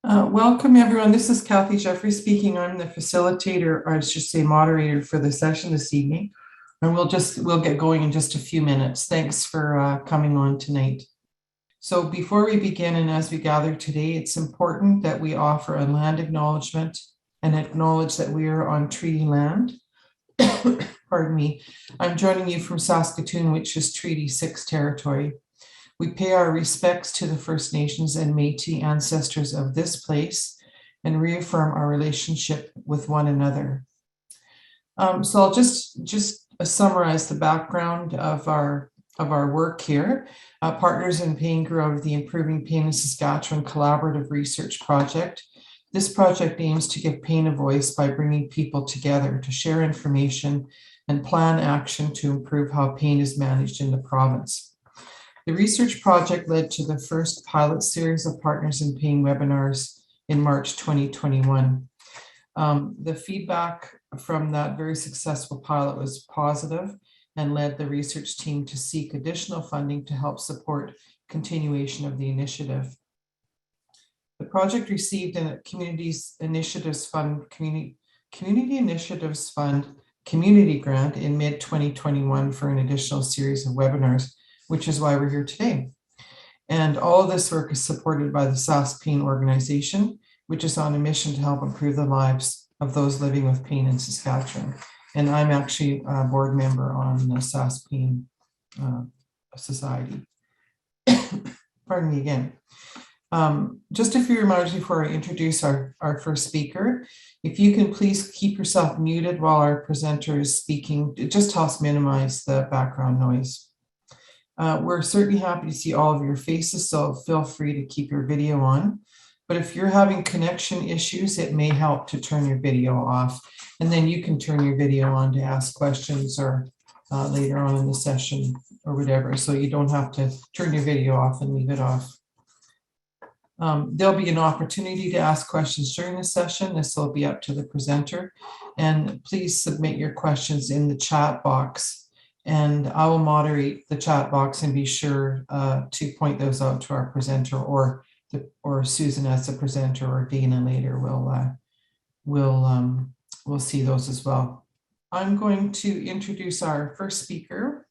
Welcome everyone. This is Kathy Jeffrey speaking. I'm the facilitator, or I should say moderator for the session this evening. And we'll get going in just a few minutes. Thanks for coming on tonight. So before we begin and as we gather today, it's important that we offer a land acknowledgement and acknowledge that we are on treaty land. Pardon me. I'm joining you from Saskatoon, which is Treaty 6 territory. We pay our respects to the First Nations and Métis ancestors of this place and reaffirm our relationship with one another. So I'll just summarize the background of our work here. Partners in Pain grew out of the Improving Pain in Saskatchewan Collaborative Research Project. This project aims to give pain a voice by bringing people together to share information and plan action to improve how pain is managed in the province. The research project led to the first pilot series of Partners in Pain webinars in March 2021. The feedback from that very successful pilot was positive and led the research team to seek additional funding to help support continuation of the initiative. The project received a Community Initiatives Fund community grant in mid-2021 for an additional series of webinars, which is why we're here today. And all of this work is supported by the Sask Pain organization, which is on a mission to help improve the lives of those living with pain in Saskatchewan. And I'm actually a board member on the Sask Pain Society. Pardon me again. Just a few reminders before I introduce our first speaker. If you can please keep yourself muted while our presenter is speaking, it just helps minimize the background noise. We're certainly happy to see all of your faces, so feel free to keep your video on. But if you're having connection issues, it may help to turn your video off, and then you can turn your video on to ask questions or later on in the session or whatever, so you don't have to turn your video off and leave it off. There'll be an opportunity to ask questions during the session. This will be up to the presenter, and please submit your questions in the chat box. And I will moderate the chat box and be sure to point those out to our presenter or Susan as the presenter, or Dana later we'll see those as well. I'm going to introduce our first speaker.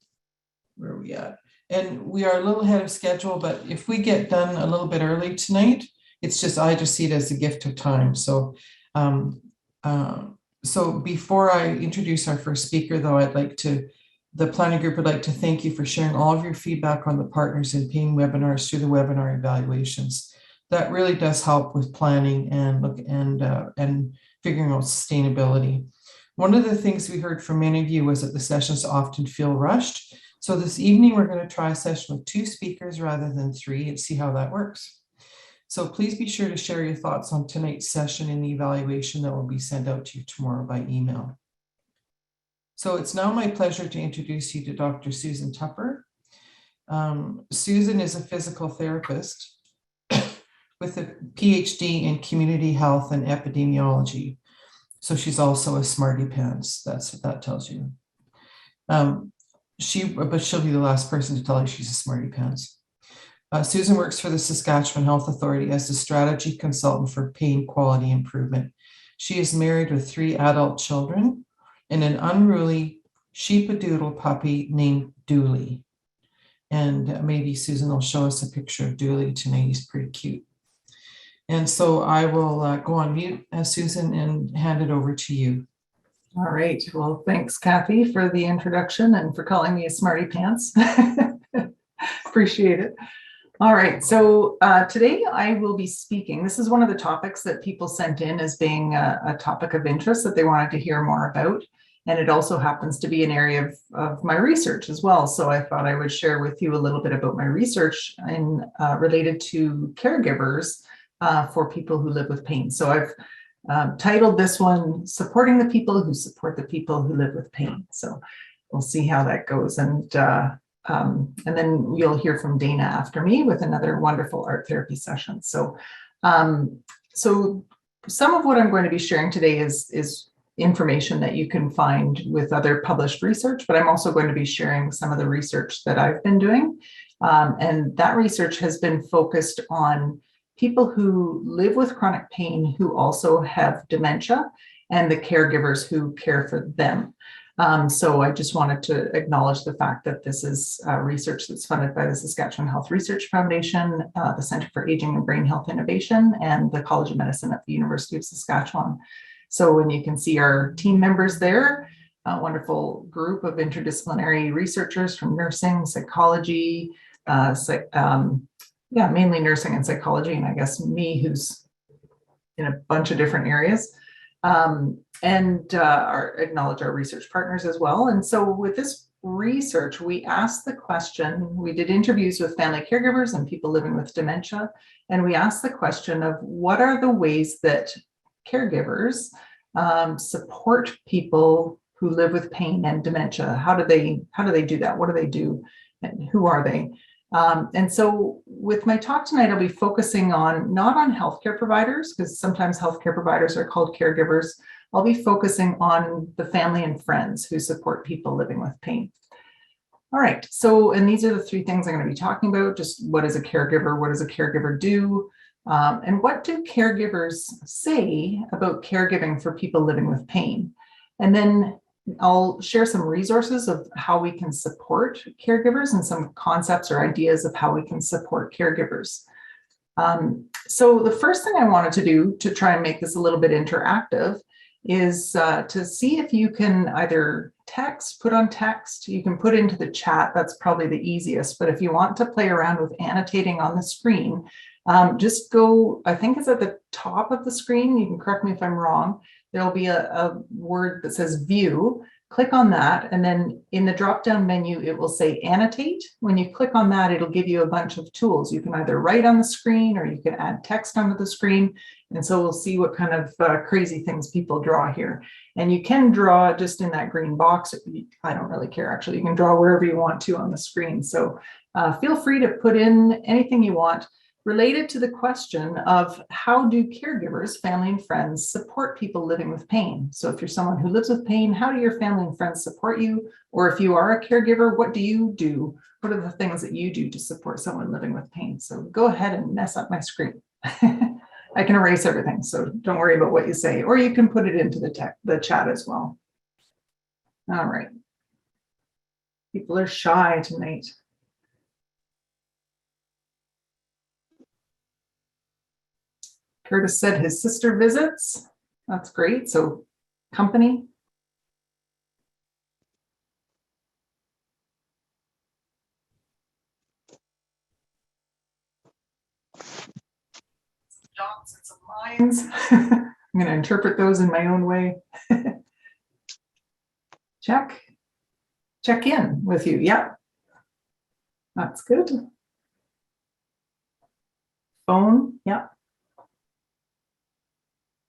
Where are we at? And we are a little ahead of schedule, but if we get done a little bit early tonight, I just see it as a gift of time. So before I introduce our first speaker, though, the planning group would like to thank you for sharing all of your feedback on the Partners in Pain webinars through the webinar evaluations. That really does help with planning and figuring out sustainability. One of the things we heard from many of you was that the sessions often feel rushed. So this evening, we're going to try a session with 2 speakers rather than 3 and see how that works. So please be sure to share your thoughts on tonight's session in the evaluation that will be sent out to you tomorrow by email. So it's now my pleasure to introduce you to Dr. Susan Tupper. Susan is a physical therapist with a PhD in community health and epidemiology. So she's also a smarty pants. That's what that tells you. But she'll be the last person to tell you she's a smarty pants. Susan works for the Saskatchewan Health Authority as a strategy consultant for pain quality improvement. She is married with 3 adult children and an unruly sheepadoodle puppy named Dooley. And maybe Susan will show us a picture of Dooley tonight. He's pretty cute. And so I will go on mute, Susan, and hand it over to you. All right. Well, thanks, Kathy, for the introduction and for calling me a smarty pants. Appreciate it. All right. So today I will be speaking. This is one of the topics that people sent in as being a topic of interest that they wanted to hear more about. And it also happens to be an area of my research as well. So I thought I would share with you a little bit about my research related to caregivers for people who live with pain. So I've titled this one, Supporting the People Who Support the People Who Live with Pain. So we'll see how that goes. And then you'll hear from Dana after me with another wonderful art therapy session. So some of what I'm going to be sharing today is information that you can find with other published research, but I'm also going to be sharing some of the research that I've been doing. And that research has been focused on people who live with chronic pain who also have dementia, and the caregivers who care for them. So I just wanted to acknowledge the fact that this is research that's funded by the Saskatchewan Health Research Foundation, the Centre for Aging and Brain Health Innovation, and the College of Medicine at the University of Saskatchewan. So when you can see our team members there, a wonderful group of interdisciplinary researchers from nursing, psychology, mainly nursing and psychology, and I guess me, who's in a bunch of different areas. Acknowledge our research partners as well. And so with this research, we asked the question, we did interviews with family caregivers and people living with dementia, and we asked the question of what are the ways that caregivers support people who live with pain and dementia? How do they do that? What do they do? And who are they? And so with my talk tonight, I'll be focusing not on healthcare providers, because sometimes healthcare providers are called caregivers. I'll be focusing on the family and friends who support people living with pain. All right, so, and these are the three things I'm going to be talking about. Just what is a caregiver? What does a caregiver do? And what do caregivers say about caregiving for people living with pain? And then I'll share some resources of how we can support caregivers and some concepts or ideas of how we can support caregivers. So the first thing I wanted to do to try and make this a little bit interactive is to see if you can either put on text, you can put into the chat, that's probably the easiest, but if you want to play around with annotating on the screen, just go, I think it's at the top of the screen, you can correct me if I'm wrong, there'll be a word that says view. Click on that, and then in the drop-down menu, it will say annotate. When you click on that, it'll give you a bunch of tools. You can either write on the screen or you can add text onto the screen. And so we'll see what kind of crazy things people draw here. And you can draw just in that green box. I don't really care, actually. You can draw wherever you want to on the screen. So feel free to put in anything you want related to the question of how do caregivers, family and friends, support people living with pain? So if you're someone who lives with pain, how do your family and friends support you? Or if you are a caregiver, what do you do? What are the things that you do to support someone living with pain? So go ahead and mess up my screen. I can erase everything, so don't worry about what you say, or you can put it into the chat as well. All right. People are shy tonight. Curtis said his sister visits. That's great. So company. Dots and some lines. I'm going to interpret those in my own way. Check in with you. Yeah. That's good. Phone. Yeah.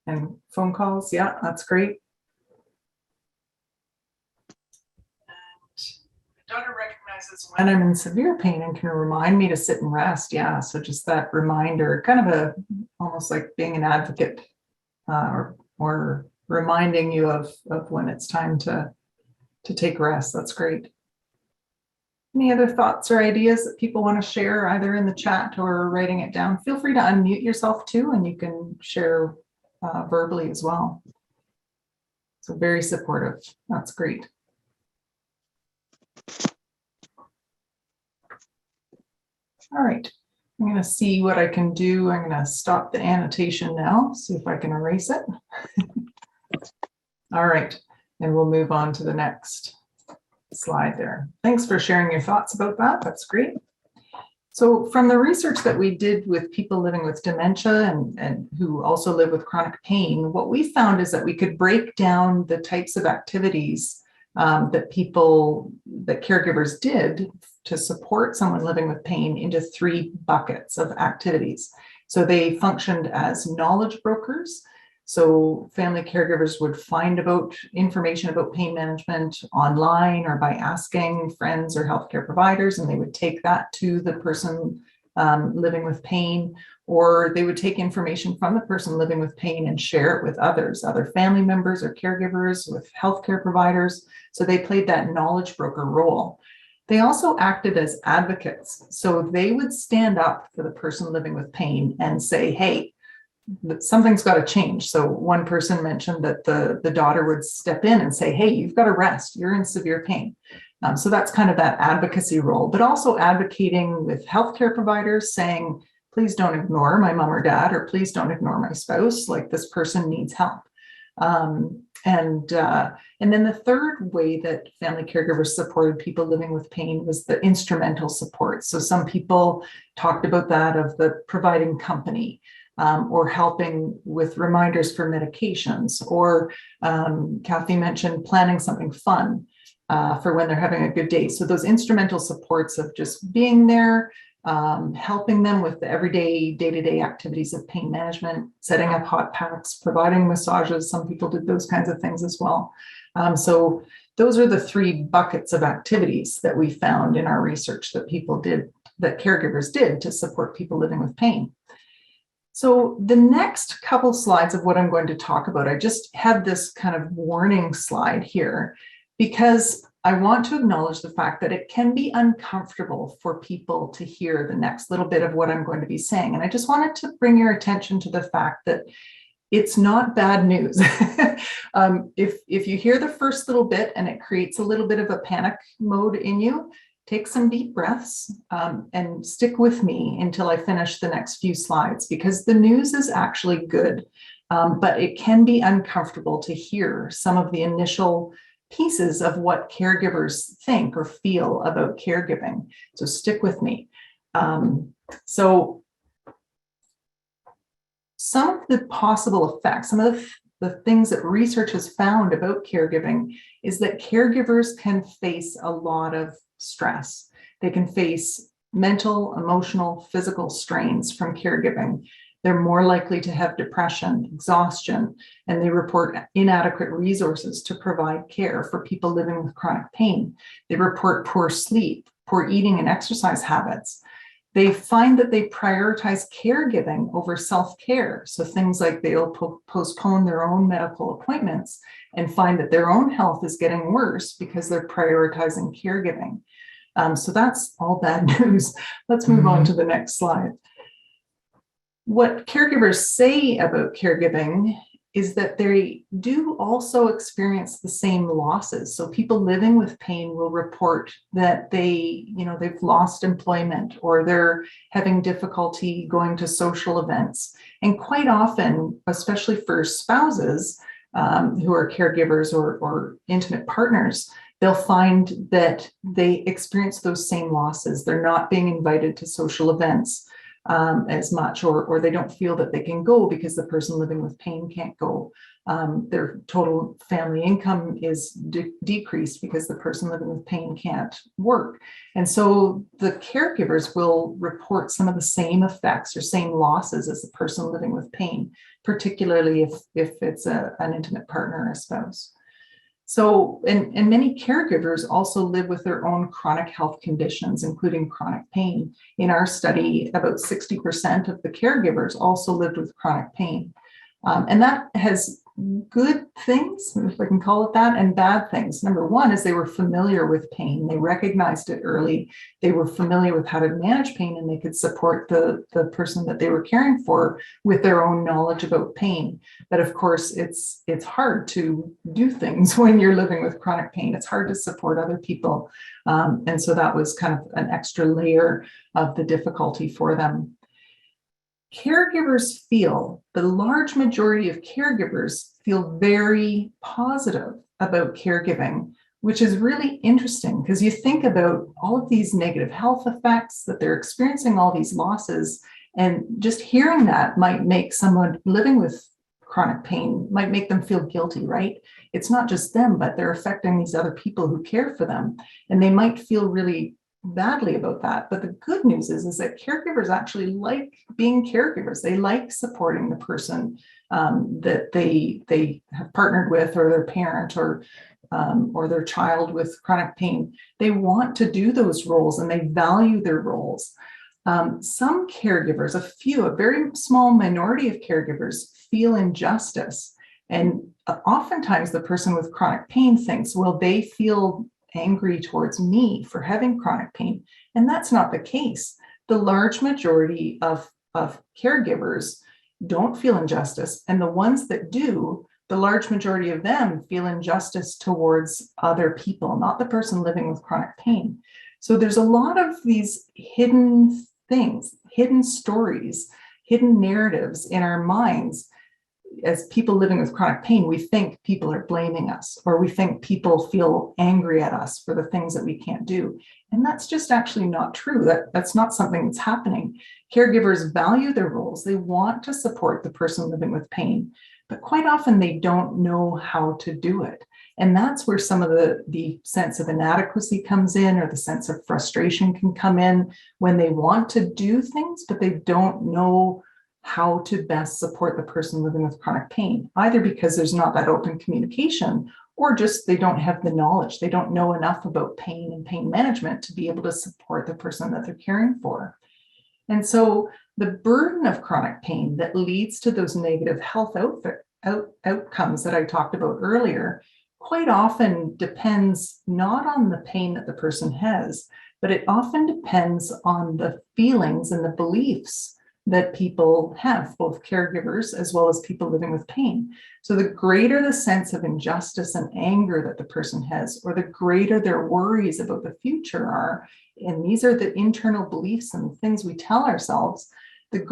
And phone calls, yeah, that's great. And my daughter recognizes when I'm in severe pain and can remind me to sit and rest. Yeah, so just that reminder, kind of almost like being an advocate or reminding you of when it's time to take rest. That's great. Any other thoughts or ideas that people want to share either in the chat or writing it down? Feel free to unmute yourself too, and you can share verbally as well. So very supportive. That's great. All right. I'm going to see what I can do. I'm going to stop the annotation now, see if I can erase it. All right. And we'll move on to the next slide there. Thanks for sharing your thoughts about that. That's great. So from the research that we did with people living with dementia and who also live with chronic pain, what we found is that we could break down the types of activities that caregivers did to support someone living with pain into 3 buckets of activities. So they functioned as knowledge brokers. So family caregivers would find information about pain management online or by asking friends or healthcare providers, and they would take that to the person living with pain, or they would take information from the person living with pain and share it with others, other family members or caregivers, with healthcare providers. So they played that knowledge broker role. They also acted as advocates. So they would stand up for the person living with pain and say, hey, something's got to change. So one person mentioned that the daughter would step in and say, hey, you've got to rest. You're in severe pain. So that's kind of that advocacy role, but also advocating with healthcare providers saying, please don't ignore my mom or dad, or please don't ignore my spouse. Like, this person needs help. And then the third way that family caregivers supported people living with pain was the instrumental support. So some people talked about that of the providing company, or helping with reminders for medications, or Kathy mentioned planning something fun for when they're having a good day. So those instrumental supports of just being there, helping them with the everyday, day-to-day activities of pain management, setting up hot packs, providing massages. Some people did those kinds of things as well. So those are the three buckets of activities that we found in our research that people did, that caregivers did to support people living with pain. So the next couple slides of what I'm going to talk about, I just have this kind of warning slide here, because I want to acknowledge the fact that it can be uncomfortable for people to hear the next little bit of what I'm going to be saying. And I just wanted to bring your attention to the fact that it's not bad news. If you hear the first little bit and it creates a little bit of a panic mode in you, take some deep breaths and stick with me until I finish the next few slides, because the news is actually good, but it can be uncomfortable to hear some of the initial pieces of what caregivers think or feel about caregiving. So stick with me. So some of the possible effects, some of the things that research has found about caregiving is that caregivers can face a lot of stress. They can face mental, emotional, physical strains from caregiving. They're more likely to have depression, exhaustion, and they report inadequate resources to provide care for people living with chronic pain. They report poor sleep, poor eating and exercise habits. They find that they prioritize caregiving over self-care. So things like they'll postpone their own medical appointments and find that their own health is getting worse because they're prioritizing caregiving. So that's all bad news. Let's move on to the next slide. What caregivers say about caregiving is that they do also experience the same losses. So people living with pain will report that they've lost employment, or they're having difficulty going to social events. And quite often, especially for spouses who are caregivers or intimate partners, they'll find that they experience those same losses. They're not being invited to social events as much, or they don't feel that they can go because the person living with pain can't go. Their total family income is decreased because the person living with pain can't work. And so the caregivers will report some of the same effects or same losses as the person living with pain, particularly if it's an intimate partner or a spouse. So, and many caregivers also live with their own chronic health conditions, including chronic pain. In our study, about 60% of the caregivers also lived with chronic pain. And that has good things, if I can call it that, and bad things. Number one is they were familiar with pain. They recognized it early. They were familiar with how to manage pain, and they could support the person that they were caring for with their own knowledge about pain. But of course, it's hard to do things when you're living with chronic pain. It's hard to support other people. And so that was kind of an extra layer of the difficulty for them. Caregivers feel, the large majority of caregivers feel very positive about caregiving, which is really interesting because you think about all of these negative health effects, that they're experiencing all these losses, and just hearing that might make someone living with chronic pain, might make them feel guilty, right? It's not just them, but they're affecting these other people who care for them, and they might feel really badly about that. But the good news is that caregivers actually like being caregivers. They like supporting the person that they have partnered with, or their parent, or their child with chronic pain. They want to do those roles and they value their roles. Some caregivers, a very small minority of caregivers, feel injustice. And oftentimes the person with chronic pain thinks, well, they feel angry towards me for having chronic pain. And that's not the case. The large majority of caregivers don't feel injustice. And the ones that do, the large majority of them feel injustice towards other people, not the person living with chronic pain. So there's a lot of these hidden things, hidden stories, hidden narratives in our minds. As people living with chronic pain, we think people are blaming us, or we think people feel angry at us for the things that we can't do. And that's just actually not true. That's not something that's happening. Caregivers value their roles. They want to support the person living with pain, but quite often they don't know how to do it. And that's where some of the sense of inadequacy comes in, or the sense of frustration can come in when they want to do things, but they don't know how to best support the person living with chronic pain, either because there's not that open communication, or just they don't have the knowledge. They don't know enough about pain and pain management to be able to support the person that they're caring for. And so the burden of chronic pain that leads to those negative health outcomes that I talked about earlier quite often depends not on the pain that the person has, but it often depends on the feelings and the beliefs that people have, both caregivers as well as people living with pain. So the greater the sense of injustice and anger that the person has, or the greater their worries about the future are, and these are the internal beliefs and things we tell ourselves, the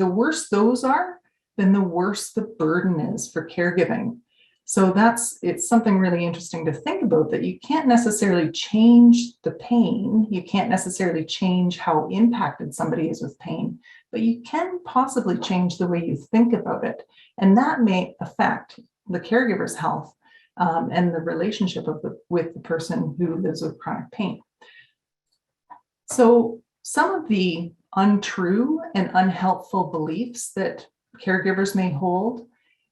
worse those are, then the worse the burden is for caregiving. So it's something really interesting to think about, that you can't necessarily change the pain. You can't necessarily change how impacted somebody is with pain, but you can possibly change the way you think about it. And that may affect the caregiver's health and the relationship with the person who lives with chronic pain. So some of the untrue and unhelpful beliefs that caregivers may hold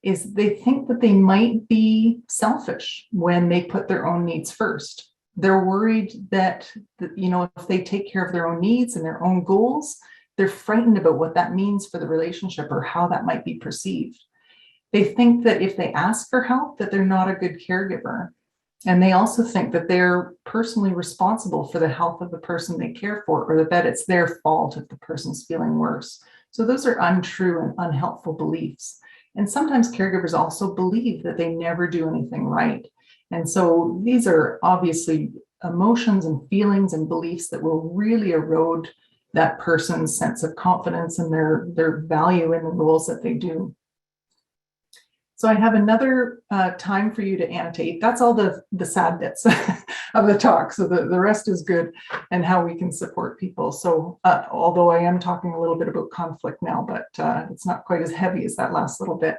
is they think that they might be selfish when they put their own needs first. They're worried that, if they take care of their own needs and their own goals, they're frightened about what that means for the relationship or how that might be perceived. They think that if they ask for help, that they're not a good caregiver. And they also think that they're personally responsible for the health of the person they care for, or that it's their fault if the person's feeling worse. So those are untrue and unhelpful beliefs. And sometimes caregivers also believe that they never do anything right. And so these are obviously emotions and feelings and beliefs that will really erode that person's sense of confidence and their value in the roles that they do. So I have another time for you to annotate. That's all the sad bits of the talk. So the rest is good, and how we can support people. So although I am talking a little bit about conflict now, but it's not quite as heavy as that last little bit.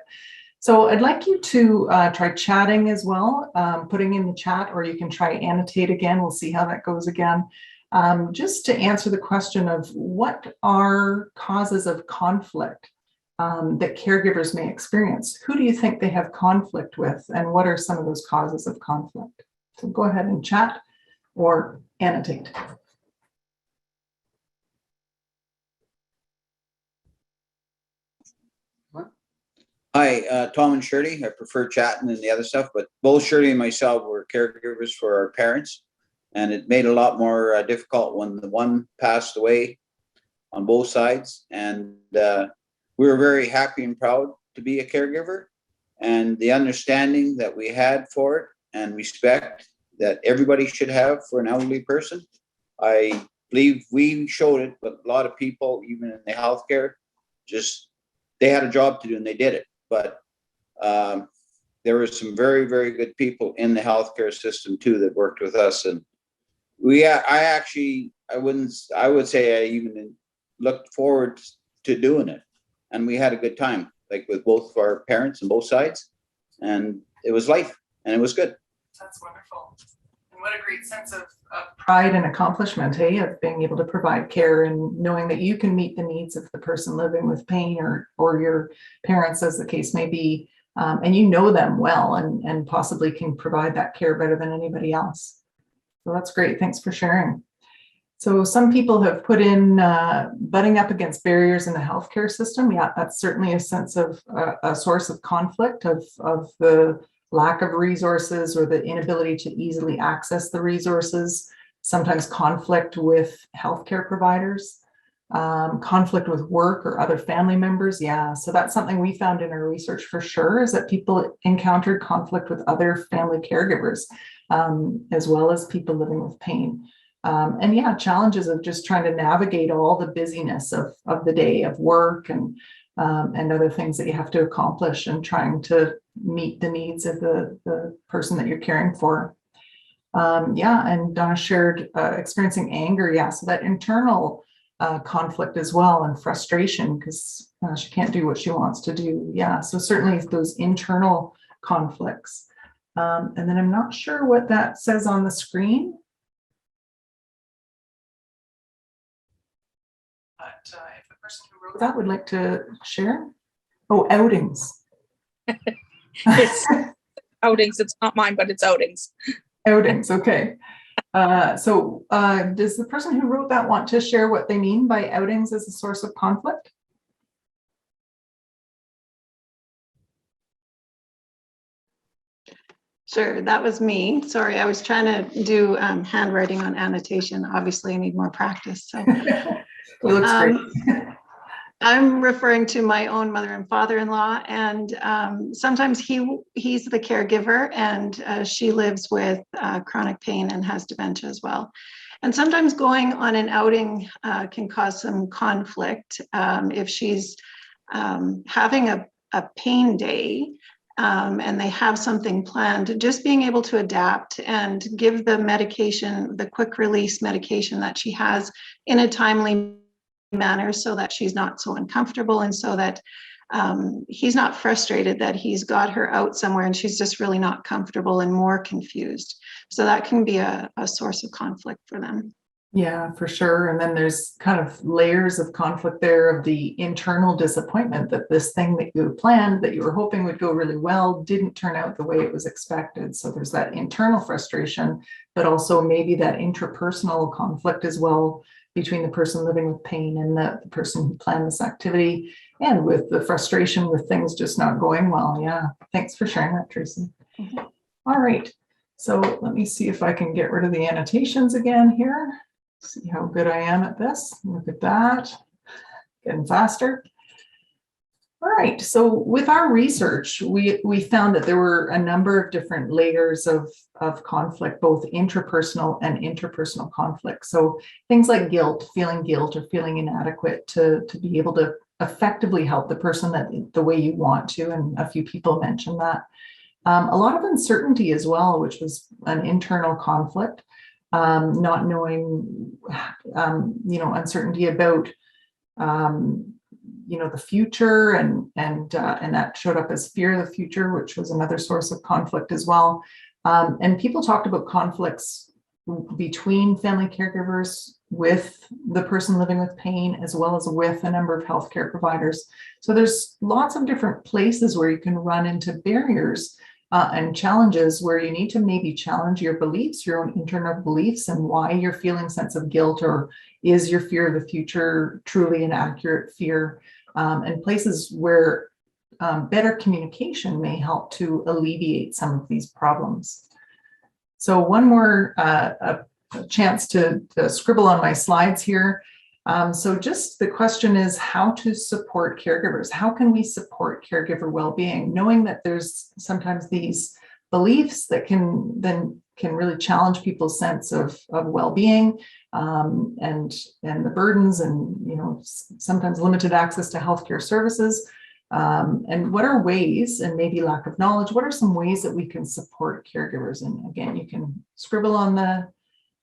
So I'd like you to try chatting as well, putting in the chat, or you can try annotate again. We'll see how that goes again. Just to answer the question of what are causes of conflict that caregivers may experience. Who do you think they have conflict with, and what are some of those causes of conflict? So go ahead and chat or annotate. Hi, Tom and Shirley. I prefer chatting and the other stuff, but both Shirley and myself were caregivers for our parents, and it made it a lot more difficult when the one passed away on both sides. And we were very happy and proud to be a caregiver, and the understanding that we had for it and respect that everybody should have for an elderly person. I believe we showed it, but a lot of people, even in the healthcare, they had a job to do and they did it. But there were some very, very good people in the healthcare system too that worked with us. And I would say I even looked forward to doing it. And we had a good time, like with both of our parents on both sides. And it was life, and it was good. That's wonderful. And what a great sense of pride and accomplishment, hey, of being able to provide care and knowing that you can meet the needs of the person living with pain, or your parents, as the case may be, and you know them well and possibly can provide that care better than anybody else. So that's great. Thanks for sharing. So some people have put in butting up against barriers in the healthcare system. Yeah, that's certainly a sense of a source of conflict of the lack of resources or the inability to easily access the resources, sometimes conflict with healthcare providers, conflict with work or other family members. Yeah, so that's something we found in our research for sure, is that people encountered conflict with other family caregivers, as well as people living with pain. And yeah, challenges of just trying to navigate all the busyness of the day of work and other things that you have to accomplish, and trying to meet the needs of the person that you're caring for. Yeah, and Donna shared experiencing anger. Yeah, so that internal conflict as well, and frustration because she can't do what she wants to do. Yeah, so certainly those internal conflicts. And then I'm not sure what that says on the screen. But if the person who wrote that would like to share. Oh, outings. It's outings. It's not mine, but it's outings. Outings, okay. So does the person who wrote that want to share what they mean by outings as a source of conflict? Sure, that was me. Sorry, I was trying to do handwriting on annotation. Obviously, I need more practice. So It looks great. I'm referring to my own mother and father-in-law, and sometimes he's the caregiver, and she lives with chronic pain and has dementia as well. And sometimes going on an outing can cause some conflict if she's having a pain day. And they have something planned, just being able to adapt and give the medication, the quick release medication that she has in a timely manner, so that she's not so uncomfortable, and so that he's not frustrated that he's got her out somewhere and she's just really not comfortable and more confused. So that can be a source of conflict for them. Yeah, for sure. And then there's kind of layers of conflict there of the internal disappointment that this thing that you planned, that you were hoping would go really well, didn't turn out the way it was expected. So there's that internal frustration, but also maybe that interpersonal conflict as well between the person living with pain and the person who planned this activity, and with the frustration with things just not going well. Yeah, thanks for sharing that, Tracy. Mm-hmm. All right, so let me see if I can get rid of the annotations again here. See how good I am at this. Look at that, getting faster. All right, so with our research, we found that there were a number of different layers of conflict, both intrapersonal and interpersonal conflict. So things like guilt, or feeling inadequate to be able to effectively help the person that the way you want to, and a few people mentioned that. A lot of uncertainty as well, which was an internal conflict. Not knowing, uncertainty about, the future, and that showed up as fear of the future, which was another source of conflict as well. And people talked about conflicts between family caregivers, with the person living with pain, as well as with a number of healthcare providers. So there's lots of different places where you can run into barriers and challenges where you need to maybe challenge your beliefs, your own internal beliefs, and why you're feeling a sense of guilt, or is your fear of the future truly an accurate fear, and places where better communication may help to alleviate some of these problems. So one more a chance to scribble on my slides here. So just the question is how to support caregivers. How can we support caregiver well-being, knowing that there's sometimes these beliefs that can really challenge people's sense of well-being, and the burdens, and sometimes limited access to healthcare services. And what are ways, and maybe lack of knowledge, what are some ways that we can support caregivers? And again, you can scribble on the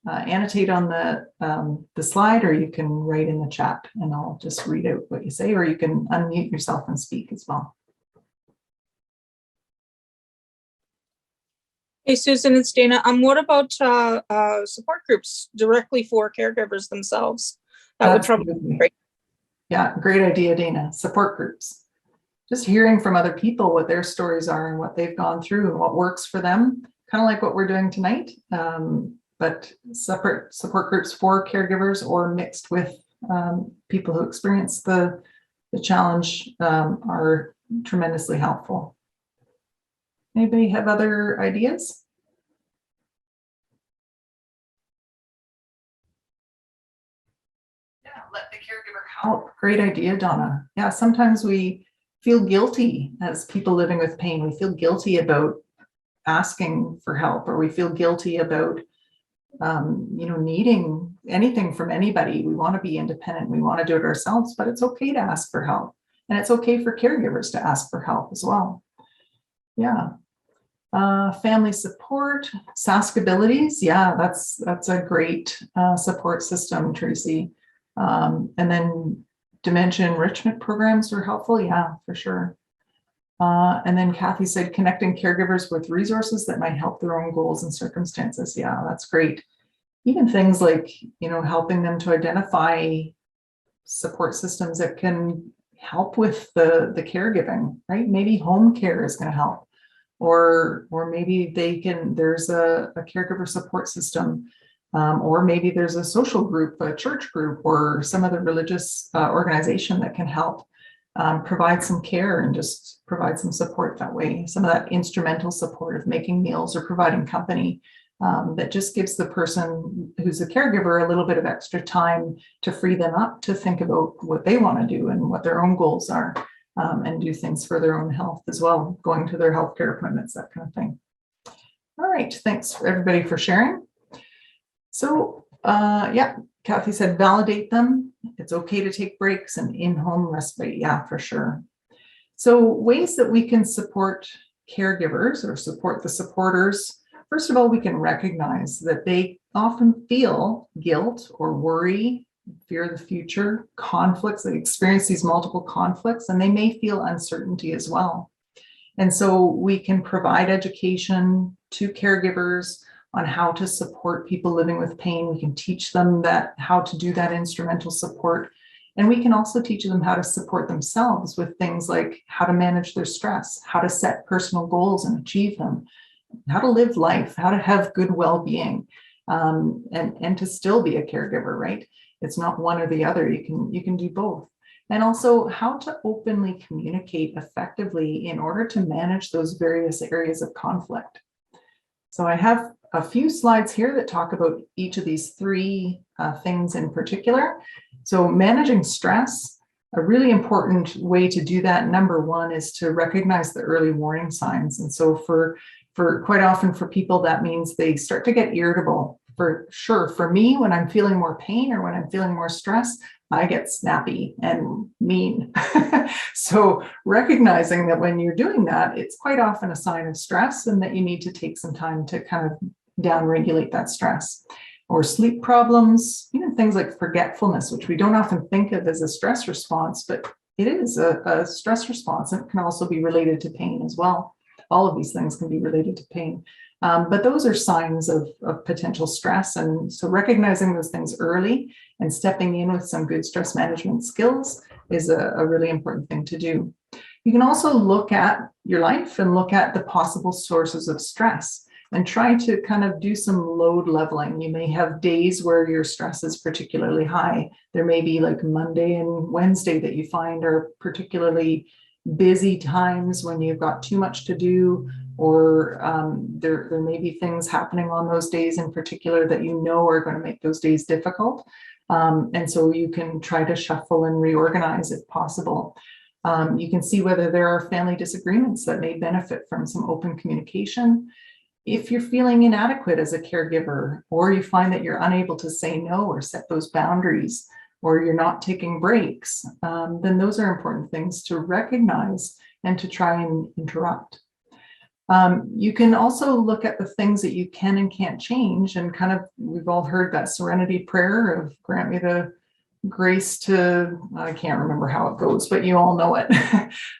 annotate on the slide, or you can write in the chat and I'll just read out what you say, or you can unmute yourself and speak as well. Hey, Susan, it's Dana. What about support groups directly for caregivers themselves? That would probably be great. Yeah, great idea, Dana. Support groups. Just hearing from other people what their stories are and what they've gone through and what works for them, kind of like what we're doing tonight. But separate support groups for caregivers, or mixed with people who experience the challenge, are tremendously helpful. Anybody have other ideas? Yeah, let the caregiver help. Great idea, Donna. Yeah, sometimes we feel guilty as people living with pain. We feel guilty about asking for help, or we feel guilty about needing anything from anybody. We want to be independent. We want to do it ourselves, but it's okay to ask for help. And it's okay for caregivers to ask for help as well. Yeah. Family support, SASC abilities. Yeah, that's a great support system, Tracy. And then dementia enrichment programs are helpful. Yeah, for sure. And then Kathy said connecting caregivers with resources that might help their own goals and circumstances. Yeah, that's great. Even things like, helping them to identify support systems that can help with the caregiving, right? Maybe home care is going to help, or maybe there's a caregiver support system, or maybe there's a social group, a church group, or some other religious organization that can help provide some care and just provide some support that way. Some of that instrumental support of making meals or providing company that just gives the person who's a caregiver a little bit of extra time to free them up to think about what they want to do and what their own goals are, and do things for their own health as well, going to their healthcare appointments, that kind of thing. All right, thanks for everybody for sharing. So yeah, Kathy said validate them. It's okay to take breaks and in-home respite. Yeah, for sure. So ways that we can support caregivers or support the supporters. First of all, we can recognize that they often feel guilt or worry, fear of the future, conflicts. They experience these multiple conflicts, and they may feel uncertainty as well. And so we can provide education to caregivers on how to support people living with pain. We can teach them how to do that instrumental support. And we can also teach them how to support themselves with things like how to manage their stress, how to set personal goals and achieve them, how to live life, how to have good well-being, and to still be a caregiver, right? It's not one or the other. You can do both. And also how to openly communicate effectively in order to manage those various areas of conflict. So I have a few slides here that talk about each of these three things in particular. So managing stress, a really important way to do that, number one, is to recognize the early warning signs. And so for quite often for people, that means they start to get irritable. For sure, for me, when I'm feeling more pain or when I'm feeling more stress, I get snappy and mean. So recognizing that when you're doing that, it's quite often a sign of stress and that you need to take some time to kind of down-regulate that stress. Or sleep problems, even things like forgetfulness, which we don't often think of as a stress response, but it is a stress response, and it can also be related to pain as well. All of these things can be related to pain. But those are signs of potential stress. And so recognizing those things early and stepping in with some good stress management skills is a really important thing to do. You can also look at your life and look at the possible sources of stress and try to kind of do some load leveling. You may have days where your stress is particularly high. There may be like Monday and Wednesday that you find are particularly busy times when you've got too much to do, or there may be things happening on those days in particular that you know are going to make those days difficult. And so you can try to shuffle and reorganize if possible. You can see whether there are family disagreements that may benefit from some open communication. If you're feeling inadequate as a caregiver, or you find that you're unable to say no or set those boundaries, or you're not taking breaks, then those are important things to recognize and to try and interrupt. You can also look at the things that you can and can't change, and kind of, we've all heard that Serenity Prayer of grant me the grace to, I can't remember how it goes, but you all know it,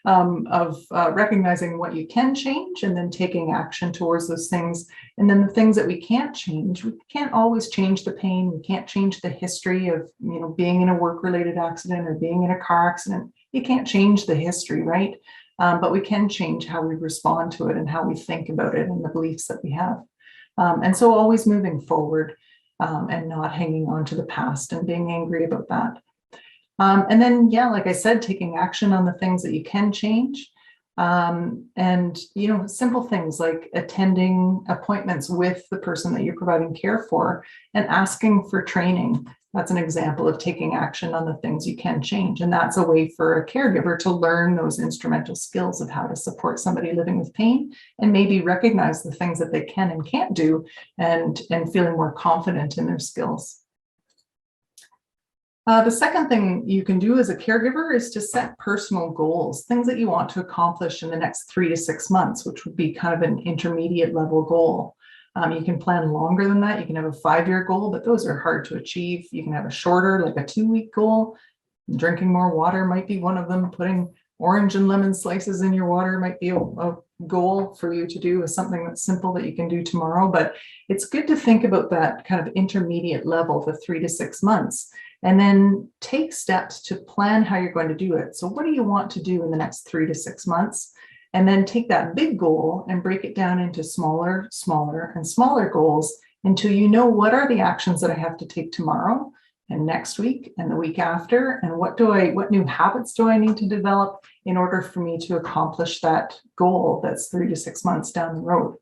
of recognizing what you can change and then taking action towards those things. And then the things that we can't change, we can't always change the pain. We can't change the history of, being in a work-related accident or being in a car accident. You can't change the history, right? But we can change how we respond to it and how we think about it and the beliefs that we have. And so always moving forward. And not hanging on to the past and being angry about that. And then, yeah, like I said, taking action on the things that you can change. And, simple things like attending appointments with the person that you're providing care for and asking for training. That's an example of taking action on the things you can change. And that's a way for a caregiver to learn those instrumental skills of how to support somebody living with pain and maybe recognize the things that they can and can't do and feeling more confident in their skills. The second thing you can do as a caregiver is to set personal goals, things that you want to accomplish in the next 3 to 6 months, which would be kind of an intermediate level goal. You can plan longer than that. You can have a 5-year goal, but those are hard to achieve. You can have a shorter, like a 2-week goal. Drinking more water might be one of them. Putting orange and lemon slices in your water might be a goal for you to do, as something that's simple that you can do tomorrow. But it's good to think about that kind of intermediate level, the 3 to 6 months. And then take steps to plan how you're going to do it. So what do you want to do in the next 3 to 6 months? And then take that big goal and break it down into smaller, and smaller goals until you know what are the actions that I have to take tomorrow and next week and the week after, and what new habits do I need to develop in order for me to accomplish that goal that's 3 to 6 months down the road.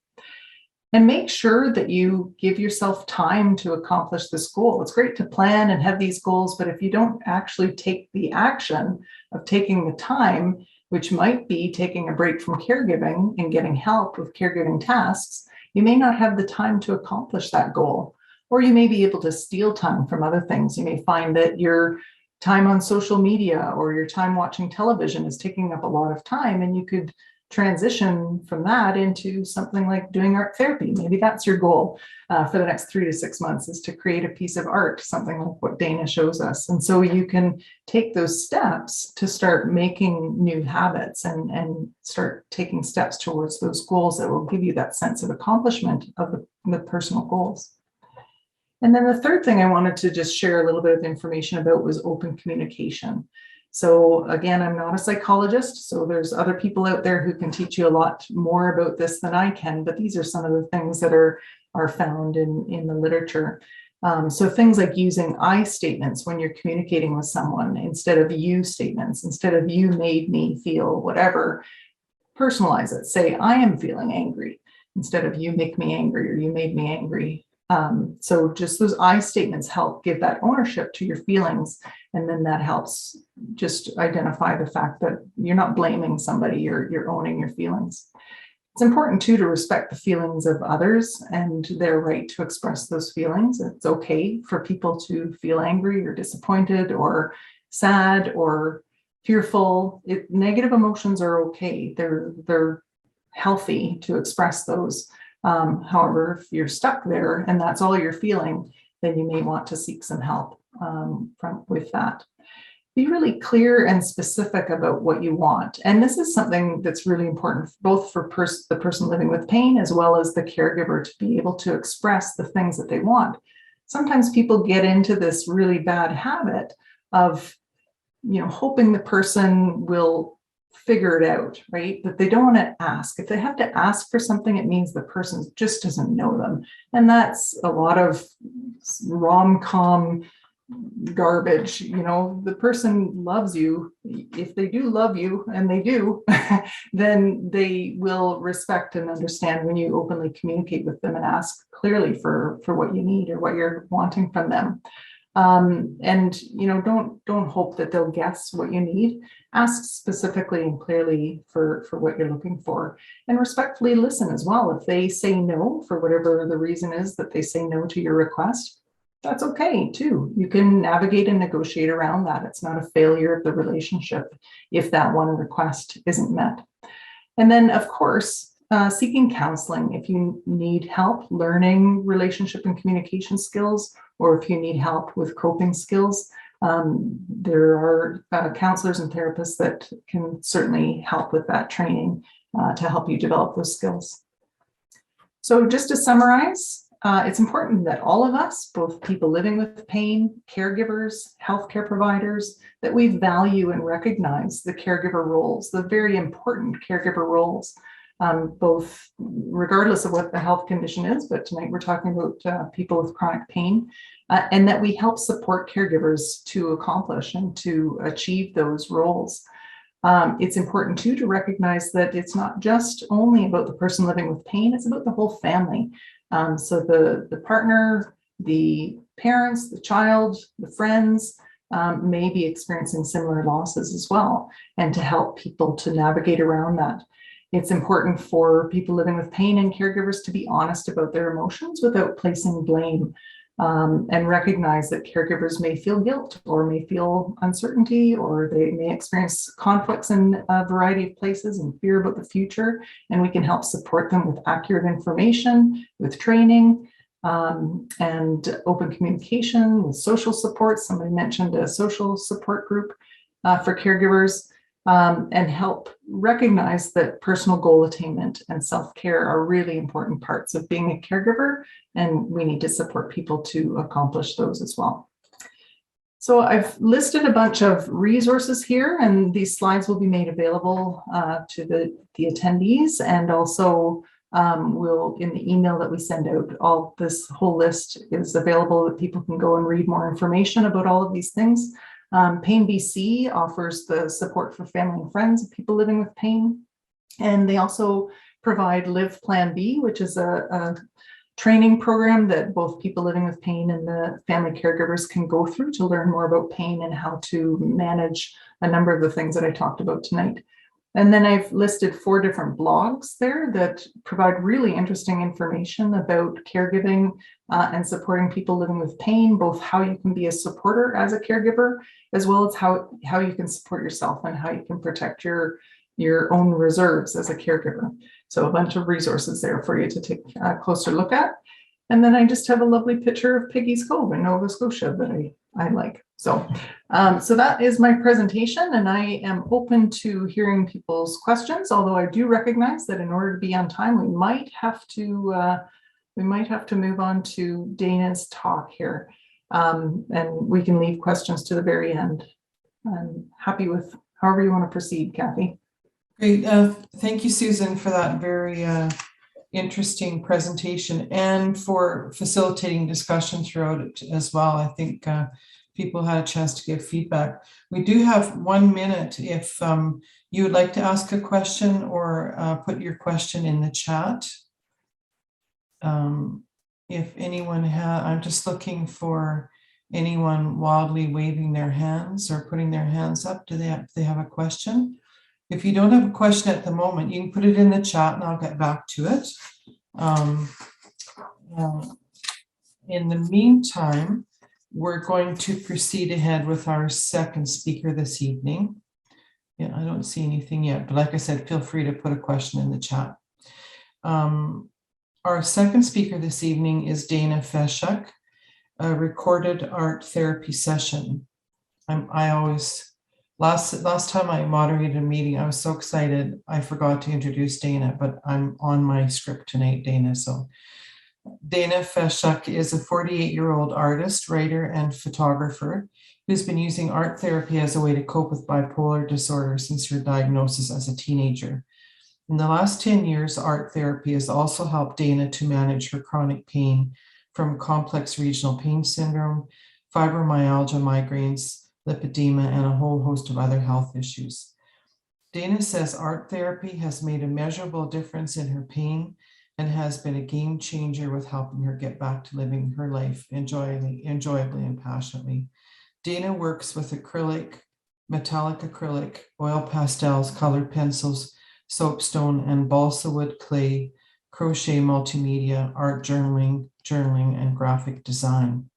And make sure that you give yourself time to accomplish this goal. It's great to plan and have these goals, but if you don't actually take the action of taking the time, which might be taking a break from caregiving and getting help with caregiving tasks, you may not have the time to accomplish that goal. Or you may be able to steal time from other things. You may find that your time on social media or your time watching television is taking up a lot of time, and you could transition from that into something like doing art therapy. Maybe that's your goal for the next 3 to 6 months, is to create a piece of art, something like what Dana shows us. And so you can take those steps to start making new habits and start taking steps towards those goals that will give you that sense of accomplishment of the personal goals. And then the third thing I wanted to just share a little bit of information about was open communication. So again, I'm not a psychologist, so there's other people out there who can teach you a lot more about this than I can, but these are some of the things that are found in the literature. So things like using I statements when you're communicating with someone instead of you statements, instead of you made me feel whatever, personalize it. Say, I am feeling angry instead of you make me angry or you made me angry. So just those I statements help give that ownership to your feelings. And then that helps just identify the fact that you're not blaming somebody, you're owning your feelings. It's important too to respect the feelings of others and their right to express those feelings. It's okay for people to feel angry or disappointed or sad or fearful. Negative emotions are okay. They're healthy to express those. However, if you're stuck there and that's all you're feeling, then you may want to seek some help with that. Be really clear and specific about what you want. And this is something that's really important, both for the person living with pain as well as the caregiver, to be able to express the things that they want. Sometimes people get into this really bad habit of, hoping the person will figure it out, right? But they don't want to ask. If they have to ask for something, it means the person just doesn't know them. And that's a lot of rom-com garbage. The person loves you. If they do love you, and they do, then they will respect and understand when you openly communicate with them and ask clearly for what you need or what you're wanting from them. And don't hope that they'll guess what you need. Ask specifically and clearly for what you're looking for, and respectfully listen as well. If they say no, for whatever the reason is that they say no to your request, that's okay too. You can navigate and negotiate around that. It's not a failure of the relationship if that one request isn't met. And then, of course, seeking counseling if you need help learning relationship and communication skills, or if you need help with coping skills. There are counselors and therapists that can certainly help with that training to help you develop those skills. So just to summarize, it's important that all of us, both people living with pain, caregivers, healthcare providers, that we value and recognize the caregiver roles, the very important caregiver roles, both regardless of what the health condition is, but tonight we're talking about people with chronic pain, and that we help support caregivers to accomplish and to achieve those roles. It's important too to recognize that it's not just only about the person living with pain, it's about the whole family. So the partner, the parents, the child, the friends may be experiencing similar losses as well, and to help people to navigate around that. It's important for people living with pain and caregivers to be honest about their emotions without placing blame, and recognize that caregivers may feel guilt or may feel uncertainty, or they may experience conflicts in a variety of places and fear about the future. And we can help support them with accurate information, with training, and open communication, with social support. Somebody mentioned a social support group for caregivers. And help recognize that personal goal attainment and self-care are really important parts of being a caregiver, and we need to support people to accomplish those as well. So I've listed a bunch of resources here, and these slides will be made available to the attendees, and also we'll, in the email that we send out, all this whole list is available that people can go and read more information about all of these things. Pain BC offers the support for family and friends of people living with pain. And they also provide Live Plan B, which is a training program that both people living with pain and the family caregivers can go through to learn more about pain and how to manage a number of the things that I talked about tonight. And then I've listed 4 different blogs there that provide really interesting information about caregiving and supporting people living with pain, both how you can be a supporter as a caregiver, as well as how you can support yourself and how you can protect your own reserves as a caregiver. So a bunch of resources there for you to take a closer look at. And then I just have a lovely picture of Piggy's Cove in Nova Scotia that I like. So that is my presentation, and I am open to hearing people's questions, although I do recognize that in order to be on time, we might have to move on to Dana's talk here, and we can leave questions to the very end. I'm happy with however you want to proceed, Kathy. Great. Thank you, Susan, for that very interesting presentation and for facilitating discussion throughout it as well. I think people had a chance to give feedback. We do have 1 minute if you would like to ask a question or put your question in the chat. If anyone I'm just looking for anyone wildly waving their hands or putting their hands up. Do they have a question? If you don't have a question at the moment, you can put it in the chat and I'll get back to it. In the meantime, we're going to proceed ahead with our second speaker this evening. Yeah, I don't see anything yet, but like I said, feel free to put a question in the chat. Our second speaker this evening is Dana Feshuck, a recorded art therapy session. Last time I moderated a meeting, I was so excited, I forgot to introduce Dana, but I'm on my script tonight, Dana. So Dana Feshuck is a 48-year-old artist, writer, and photographer who's been using art therapy as a way to cope with bipolar disorder since her diagnosis as a teenager. In the last 10 years, art therapy has also helped Dana to manage her chronic pain from complex regional pain syndrome, fibromyalgia, migraines, lipedema, and a whole host of other health issues. Dana says art therapy has made a measurable difference in her pain and has been a game changer with helping her get back to living her life enjoyably and passionately. Dana works with acrylic, metallic acrylic, oil pastels, colored pencils, soapstone, and balsa wood clay, crochet multimedia, art journaling, and graphic design.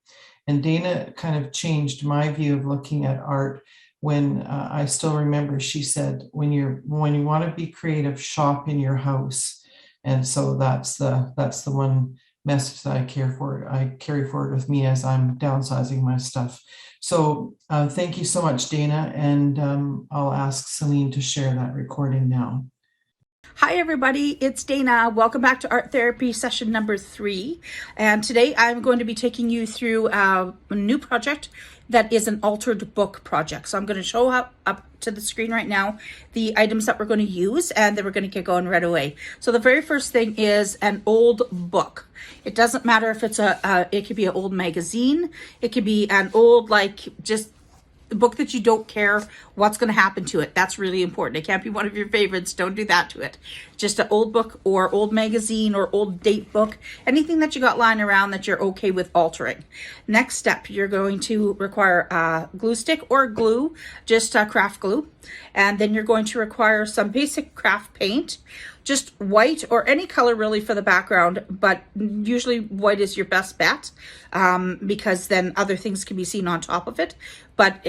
And Dana kind of changed my view of looking at art when I still remember she said, when you want to be creative, shop in your house. And so that's the one message that I carry forward with me as I'm downsizing my stuff. So thank you so much, Dana. And I'll ask Celine to share that recording now. Hi everybody, it's Dana. Welcome back to Art Therapy session number 3. And today I'm going to be taking you through a new project that is an altered book project. So I'm going to show up to the screen right now the items that we're going to use, and then we're going to get going right away. So the very first thing is an old book. It doesn't matter if it's it could be an old magazine. It could be an old, just book that you don't care what's going to happen to it. That's really important. It can't be one of your favorites. Don't do that to it. Just an old book or old magazine or old date book, anything that you got lying around that you're okay with altering. Next step, you're going to require a glue stick or glue, just craft glue. And then you're going to require some basic craft paint, just white or any color really for the background, but usually white is your best bet, because then other things can be seen on top of it. But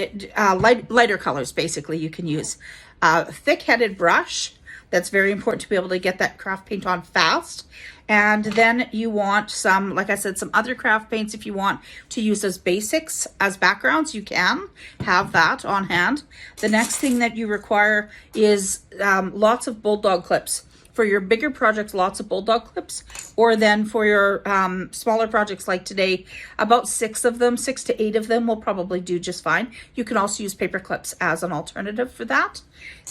lighter colors basically you can use. Thick-headed brush, that's very important to be able to get that craft paint on fast. And then you want some, like I said, some other craft paints if you want to use as basics, as backgrounds, you can have that on hand. The next thing that you require is lots of bulldog clips. For your bigger projects, lots of bulldog clips, or then for your smaller projects like today, about 6 to 8 of them will probably do just fine. You can also use paper clips as an alternative for that.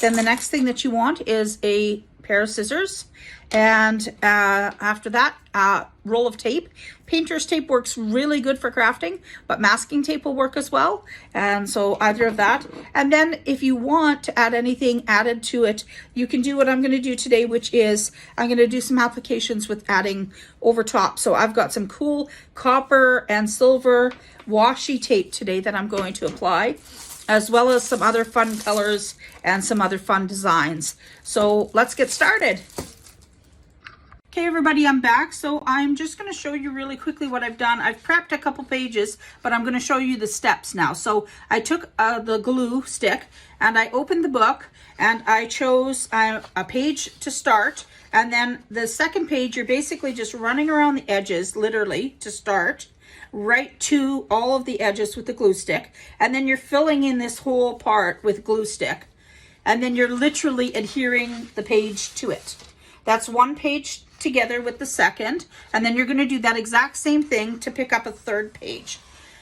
Then the next thing that you want is a pair of scissors, and after that, roll of tape. Painter's tape works really good for crafting, but masking tape will work as well. And so either of that. And then if you want to add anything added to it, you can do what I'm going to do today, which is I'm going to do some applications with adding over top. So I've got some cool copper and silver washi tape today that I'm going to apply, as well as some other fun colors and some other fun designs. So let's get started. Okay, everybody, I'm back. So I'm just going to show you really quickly what I've done. I've prepped a couple pages, but I'm going to show you the steps now. So I took the glue stick and I opened the book and I chose a page to start. And then the second page, you're basically just running around the edges, literally, to start, right to all of the edges with the glue stick. And then you're filling in this whole part with glue stick. And then you're literally adhering the page to it. That's one page together with the second, and then you're going to do that exact same thing to pick up a third page.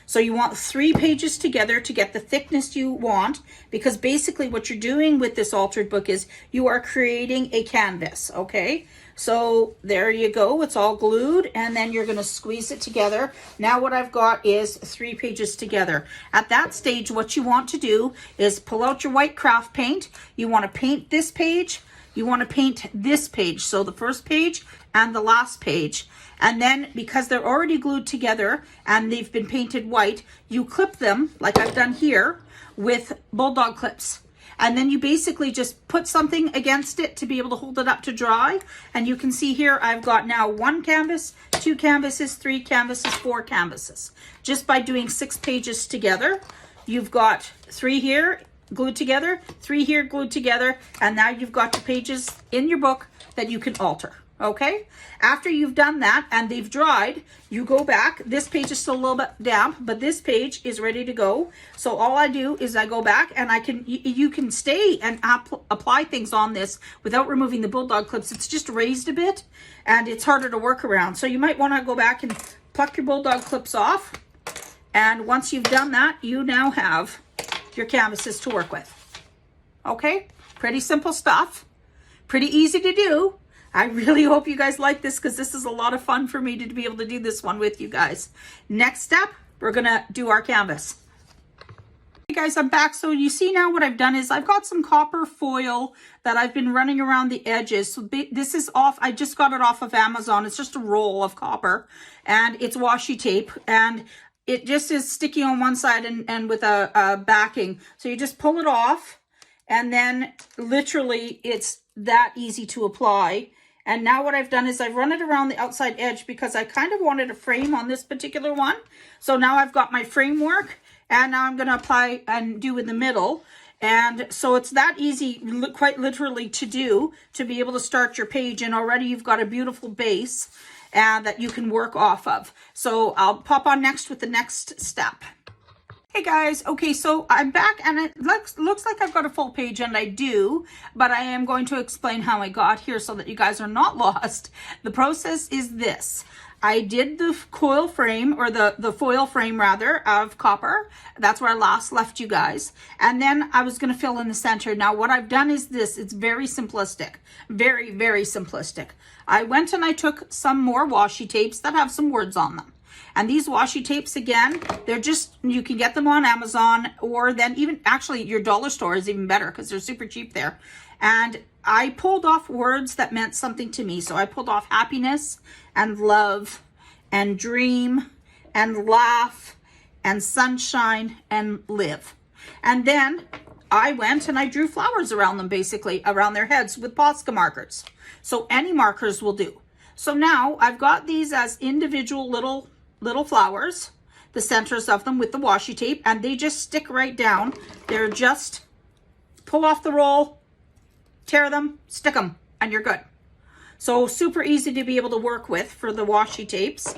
So you want 3 pages together to get the thickness you want, because basically what you're doing with this altered book is you are creating a canvas. Okay, so there you go, it's all glued, and then you're going to squeeze it together. Now what I've got is 3 pages together. At that stage, what you want to do is pull out your white craft paint. You want to paint this page, you want to paint this page, so the first page and the last page. And then because they're already glued together and they've been painted white, you clip them, like I've done here, with bulldog clips. And then you basically just put something against it to be able to hold it up to dry. And you can see here I've got now 1 canvas, 2 canvases, 3 canvases, 4 canvases. Just by doing 6 pages together, you've got 3 here glued together, 3 here glued together, and now you've got your pages in your book that you can alter. Okay, after you've done that and they've dried, you go back. This page is still a little bit damp, but this page is ready to go. So all I do is I go back and you can stay and apply things on this without removing the bulldog clips. It's just raised a bit and it's harder to work around. So you might want to go back and pluck your bulldog clips off. And once you've done that, you now have your canvases to work with. Okay, pretty simple stuff, pretty easy to do. I really hope you guys like this, because this is a lot of fun for me to be able to do this one with you guys. Next step, we're gonna do our canvas. Hey guys, I'm back. So you see now what I've done is I've got some copper foil that I've been running around the edges. So this is off, I just got it off of Amazon. It's just a roll of copper and it's washi tape, and it just is sticky on one side and with a backing. So you just pull it off, and then literally it's that easy to apply. And now what I've done is I've run it around the outside edge because I kind of wanted a frame on this particular one. So now I've got my framework, and now I'm going to apply and do in the middle. And so it's that easy, quite literally, to do, to be able to start your page. And already you've got a beautiful base that you can work off of. So I'll pop on next with the next step. Hey guys, okay, so I'm back and it looks like I've got a full page, and I do, but I am going to explain how I got here so that you guys are not lost. The process is this. I did the coil frame, or the foil frame rather, of copper. That's where I last left you guys. And then I was going to fill in the center. Now what I've done is this. It's very simplistic. Very, very simplistic. I went and I took some more washi tapes that have some words on them. And these washi tapes, again, they're just, you can get them on Amazon, or then even actually your dollar store is even better because they're super cheap there. And I pulled off words that meant something to me. So I pulled off happiness and love and dream and laugh and sunshine and live. And then I went and I drew flowers around them, basically around their heads with Posca markers. So any markers will do. So now I've got these as individual little flowers, the centers of them with the washi tape, and they just stick right down. They're just pull off the roll, tear them, stick them, and you're good. So super easy to be able to work with for the washi tapes.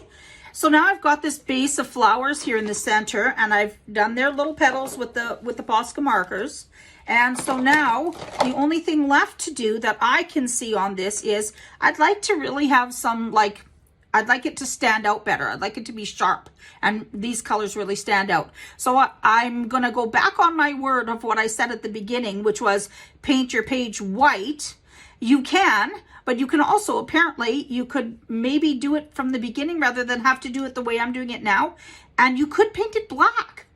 So now I've got this base of flowers here in the center, and I've done their little petals with the Posca markers. And so now the only thing left to do that I can see on this is I'd like to really have some, like, I'd like it to stand out better. I'd like it to be sharp, and these colors really stand out. So I'm going to go back on my word of what I said at the beginning, which was paint your page white. You can, but you can also, apparently, you could maybe do it from the beginning rather than have to do it the way I'm doing it now. And you could paint it black,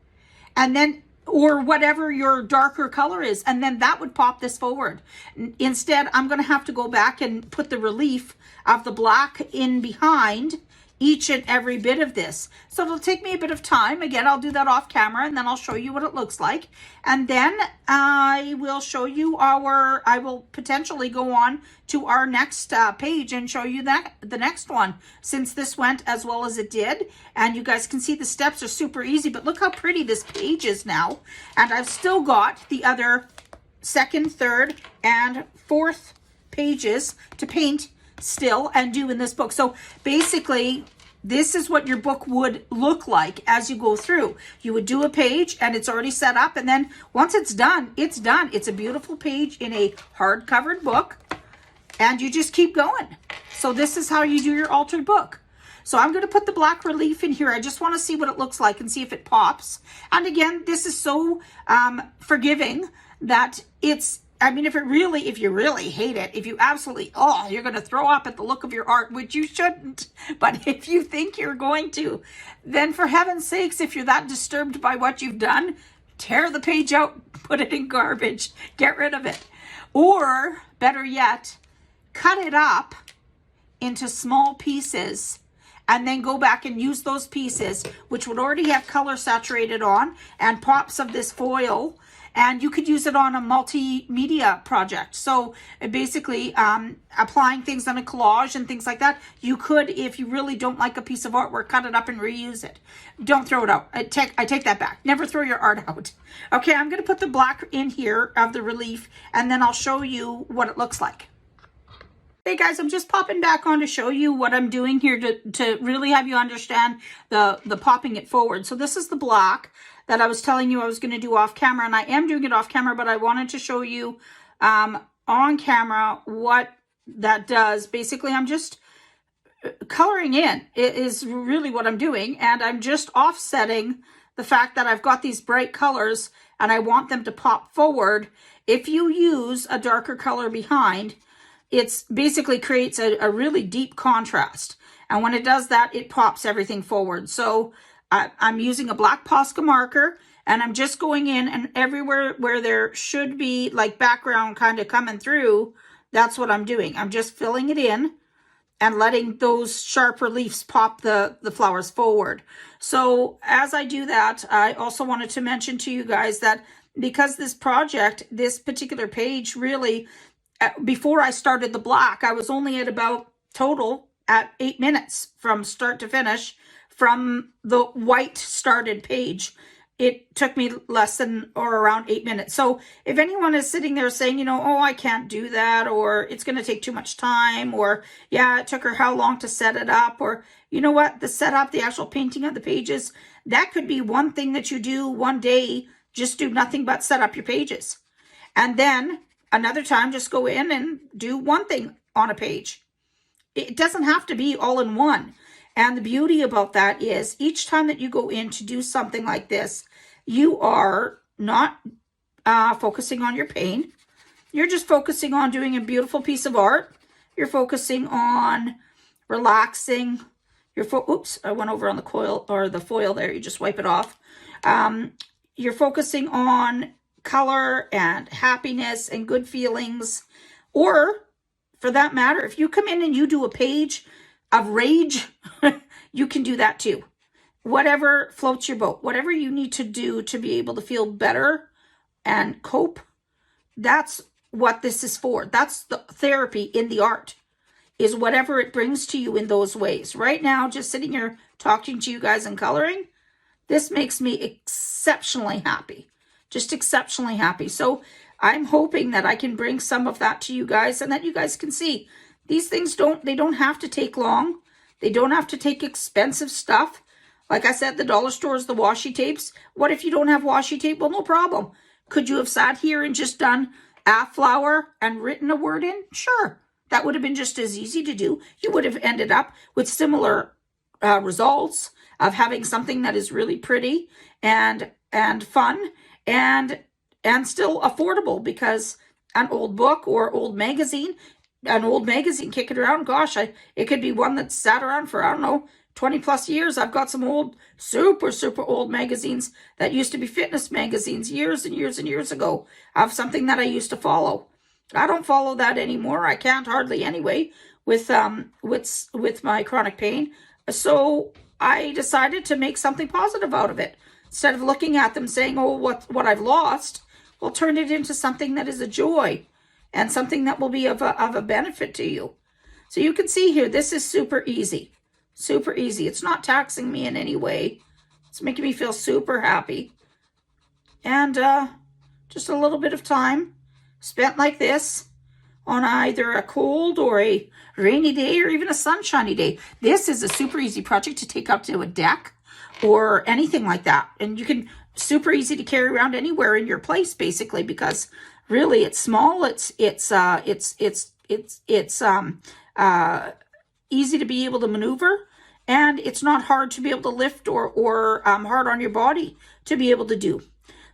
and then, or whatever your darker color is, and then that would pop this forward. Instead, I'm going to have to go back and put the relief of the black in behind each and every bit of this. So it'll take me a bit of time. Again, I'll do that off camera, and then I'll show you what it looks like. And then I will show you I will potentially go on to our next page and show you the next one, since this went as well as it did. And you guys can see the steps are super easy, but look how pretty this page is now. And I've still got the other second, third, and fourth pages to paint still and do in this book. So basically, this is what your book would look like as you go through. You would do a page and it's already set up, and then once it's done, it's done. It's a beautiful page in a hard-covered book, and you just keep going. So this is how you do your altered book. So I'm going to put the black relief in here. I just want to see what it looks like and see if it pops. And again, this is so forgiving that it's, I mean, if you really hate it, if you absolutely, you're going to throw up at the look of your art, which you shouldn't. But if you think you're going to, then for heaven's sakes, if you're that disturbed by what you've done, tear the page out, put it in garbage, get rid of it. Or better yet, cut it up into small pieces and then go back and use those pieces, which would already have color saturated on and pops of this foil. And you could use it on a multimedia project. So basically applying things on a collage and things like that. You could, if you really don't like a piece of artwork, cut it up and reuse it. Don't throw it out. I take that back. Never throw your art out. Okay, I'm going to put the black in here of the relief, and then I'll show you what it looks like. Hey guys, I'm just popping back on to show you what I'm doing here to really have you understand the popping it forward. So this is the black that I was telling you I was going to do off camera, and I am doing it off camera, but I wanted to show you on camera what that does. Basically, I'm just coloring in. It is really what I'm doing, and I'm just offsetting the fact that I've got these bright colors and I want them to pop forward. If you use a darker color behind, it's basically creates a really deep contrast. And when it does that, it pops everything forward. So I'm using a black Posca marker, and I'm just going in, and everywhere where there should be like background kind of coming through, that's what I'm doing. I'm just filling it in and letting those sharp reliefs pop the flowers forward. So as I do that, I also wanted to mention to you guys that because this project, this particular page really, before I started the black, I was only at about total at 8 minutes from start to finish from the white started page. It took me less than or around 8 minutes. So if anyone is sitting there saying, you know, I can't do that, or it's going to take too much time, or yeah, it took her how long to set it up, or you know what, the setup, the actual painting of the pages, that could be one thing that you do one day. Just do nothing but set up your pages. And then another time, just go in and do one thing on a page. It doesn't have to be all in one. And the beauty about that is each time that you go in to do something like this, you are not focusing on your pain. You're just focusing on doing a beautiful piece of art. You're focusing on relaxing. oops, I went over on the coil or the foil there. You just wipe it off. You're focusing on color and happiness and good feelings. Or for that matter, if you come in and you do a page of rage, you can do that too. Whatever floats your boat, whatever you need to do to be able to feel better and cope, that's what this is for. That's the therapy in the art, is whatever it brings to you in those ways. Right now, just sitting here talking to you guys and coloring, this makes me exceptionally happy, just exceptionally happy. So I'm hoping that I can bring some of that to you guys and that you guys can see these things they don't have to take long. They don't have to take expensive stuff. Like I said, the dollar stores, the washi tapes. What if you don't have washi tape? Well, no problem. Could you have sat here and just done a flower and written a word in? Sure. That would have been just as easy to do. You would have ended up with similar results of having something that is really pretty and fun and still affordable, because an old book or old magazine, kick it around. Gosh, it could be one that's sat around for, I don't know, 20 plus years. I've got some old, super old magazines that used to be fitness magazines years and years and years ago of something that I used to follow. I don't follow that anymore. I can't hardly anyway with my chronic pain. So I decided to make something positive out of it. Instead of looking at them saying, oh, what I've lost, we'll turn it into something that is a joy and something that will be of a benefit to you. So you can see here, this is super easy. Super easy. It's not taxing me in any way. It's making me feel super happy. And just a little bit of time spent like this on either a cold or a rainy day or even a sunshiny day. This is a super easy project to take out to a deck or anything like that. And you can, super easy to carry around anywhere in your place, basically, because really it's small. It's easy to be able to maneuver, and it's not hard to be able to lift or hard on your body to be able to do.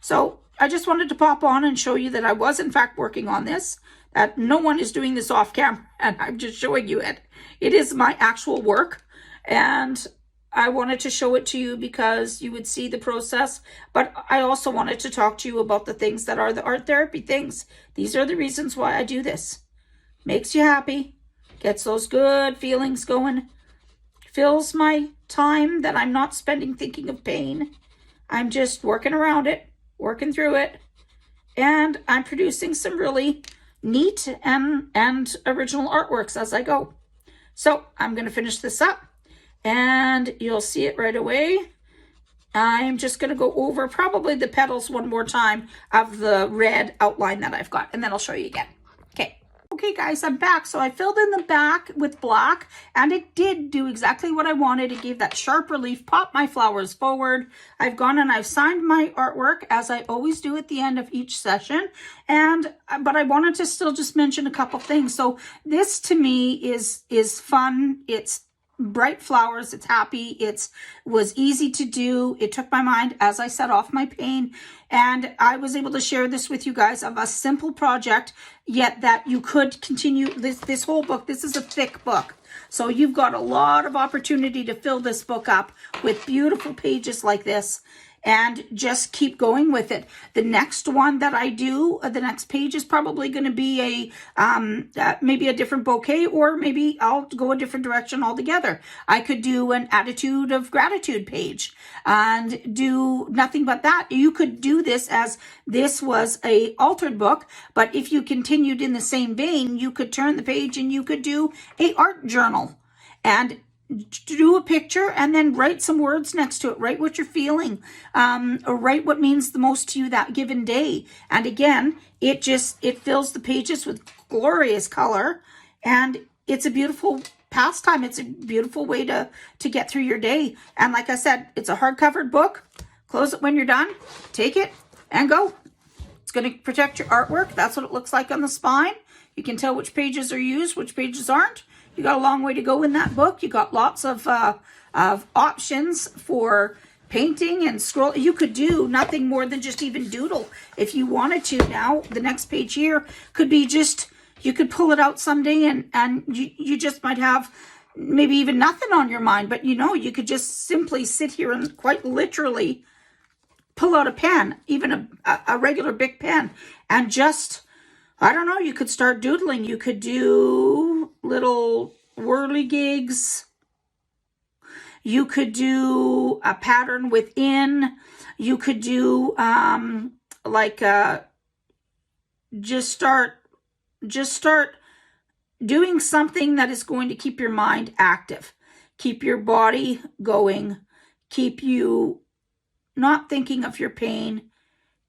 So I just wanted to pop on and show you that I was in fact working on this, that no one is doing this off camera, and I'm just showing you it. It is my actual work, and I wanted to show it to you because you would see the process, but I also wanted to talk to you about the things that are the art therapy things. These are the reasons why I do this. Makes you happy, gets those good feelings going, fills my time that I'm not spending thinking of pain. I'm just working around it, working through it, and I'm producing some really neat and original artworks as I go. So I'm going to finish this up, and you'll see it right away. I'm just going to go over probably the petals one more time of the red outline that I've got, and then I'll show you again. Okay guys, I'm back. So I filled in the back with black, and it did do exactly what I wanted. It gave that sharp relief, popped my flowers forward. I've gone and I've signed my artwork, as I always do at the end of each session. But I wanted to still just mention a couple things. So this to me is fun. It's bright flowers. It's happy. It was easy to do. It took my mind, as I said, off my pain. And I was able to share this with you guys of a simple project, yet that you could continue this whole book. This is a thick book. So you've got a lot of opportunity to fill this book up with beautiful pages like this, and just keep going with it. The next one that I do, the next page is probably going to be maybe a different bouquet, or maybe I'll go a different direction altogether. I could do an attitude of gratitude page and do nothing but that. You could do this as this was a altered book, but if you continued in the same vein, you could turn the page and you could do a art journal and do a picture and then write some words next to it. Write what you're feeling, or write what means the most to you that given day. And again, it fills the pages with glorious color, and it's a beautiful pastime. It's a beautiful way to get through your day. And like I said, it's a hardcover book. Close it when you're done, take it and go. It's going to protect your artwork. That's what it looks like on the spine. You can tell which pages are used, which pages aren't. You got a long way to go in that book. You got lots of options for painting and scroll. You could do nothing more than just even doodle if you wanted to. Now, the next page here could be just, you could pull it out someday and you just might have maybe even nothing on your mind, but you could just simply sit here and quite literally pull out a pen, even a regular big pen, and just, I don't know, you could start doodling. You could do little whirligigs. You could do a pattern within. You could do just start doing something that is going to keep your mind active, keep your body going, keep you not thinking of your pain,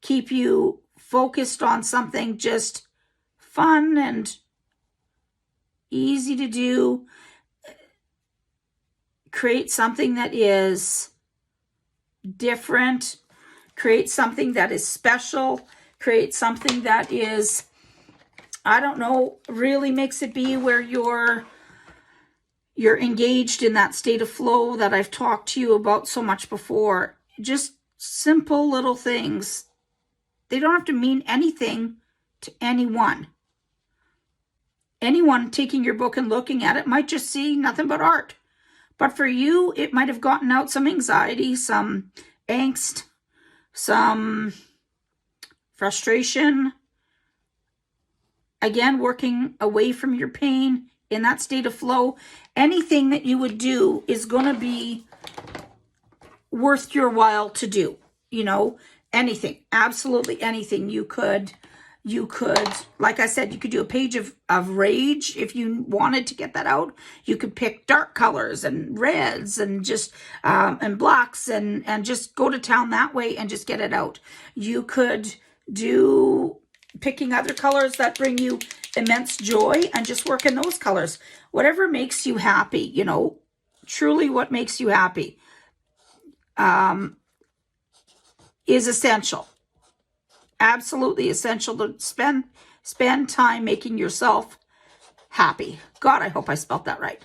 keep you focused on something just fun and easy to do. Create something that is different, create something that is special, create something that is, I don't know, really makes it be where you're engaged in that state of flow that I've talked to you about so much before. Just simple little things. They don't have to mean anything to anyone. Anyone taking your book and looking at it might just see nothing but art. But for you, it might have gotten out some anxiety, some angst, some frustration. Again, working away from your pain in that state of flow. Anything that you would do is going to be worth your while to do. Anything, absolutely anything. You could, like I said, you could do a page of rage if you wanted to get that out. You could pick dark colors and reds and just and blacks and just go to town that way and just get it out. You could do picking other colors that bring you immense joy and just work in those colors. Whatever makes you happy, truly what makes you happy is essential. Absolutely essential to spend time making yourself happy. God, I hope I spelled that right.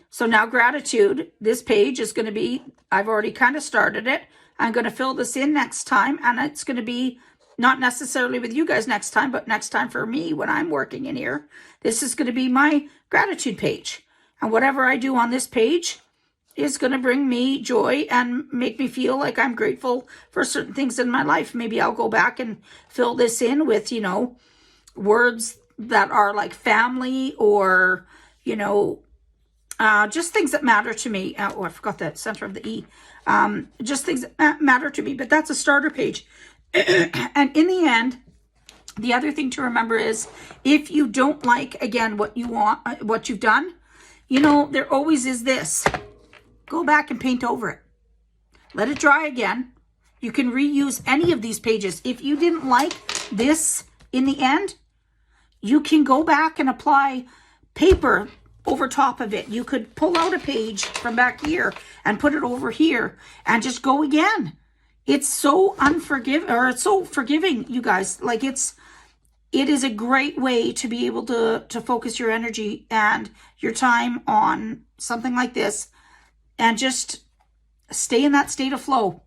So now gratitude, this page is going to be, I've already kind of started it. I'm going to fill this in next time, and it's going to be not necessarily with you guys next time, but next time for me when I'm working in here. This is going to be my gratitude page. And whatever I do on this page is going to bring me joy and make me feel like I'm grateful for certain things in my life. Maybe I'll go back and fill this in with, words that are like family or, just things that matter to me. Oh, I forgot the center of the E. Just things that matter to me, but that's a starter page. And in the end, the other thing to remember is if you don't like, again, what you want, what you've done, there always is this. Go back and paint over it. Let it dry again. You can reuse any of these pages. If you didn't like this in the end, you can go back and apply paper over top of it. You could pull out a page from back here and put it over here and just go again. It's so it's so forgiving, you guys. Like it is a great way to be able to focus your energy and your time on something like this and just stay in that state of flow.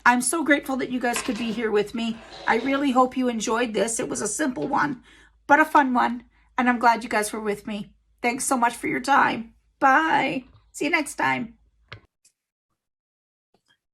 I'm so grateful that you guys could be here with me. I really hope you enjoyed this. It was a simple one, but a fun one. And I'm glad you guys were with me. Thanks so much for your time. Bye. See you next time.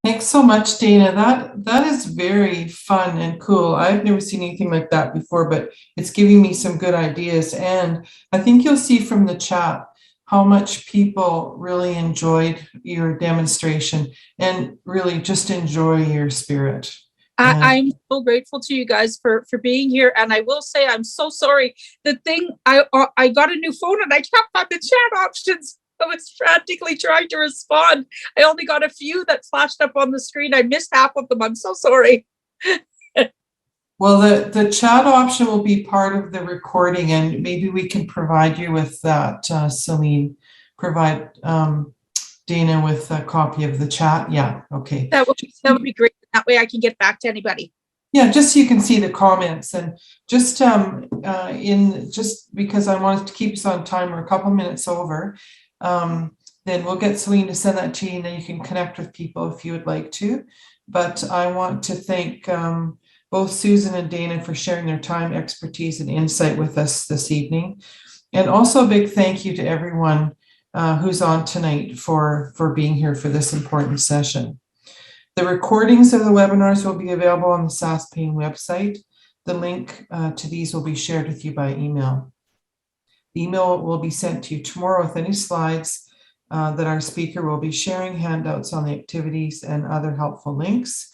Thanks so much, Dana. That is very fun and cool. I've never seen anything like that before, but it's giving me some good ideas. And I think you'll see from the chat how much people really enjoyed your demonstration and really just enjoy your spirit. I'm so grateful to you guys for being here. And I will say, I'm so sorry. The thing, I got a new phone and I can't find the chat options. I was frantically trying to respond. I only got a few that flashed up on the screen. I missed half of them. I'm so sorry. Well, the chat option will be part of the recording, and maybe we can provide you with that, Celine. Provide Dana with a copy of the chat. Yeah, okay. That would be great. That way I can get back to anybody. Yeah, just so you can see the comments, and just because I wanted to keep us on time, we're a couple minutes over. Then we'll get Celine to send that to you, and then you can connect with people if you would like to. But I want to thank both Susan and Dana for sharing their time, expertise, and insight with us this evening. And also a big thank you to everyone who's on tonight for being here for this important session. The recordings of the webinars will be available on the SaskPain website. The link to these will be shared with you by email. The email will be sent to you tomorrow with any slides that our speaker will be sharing, handouts on the activities, and other helpful links.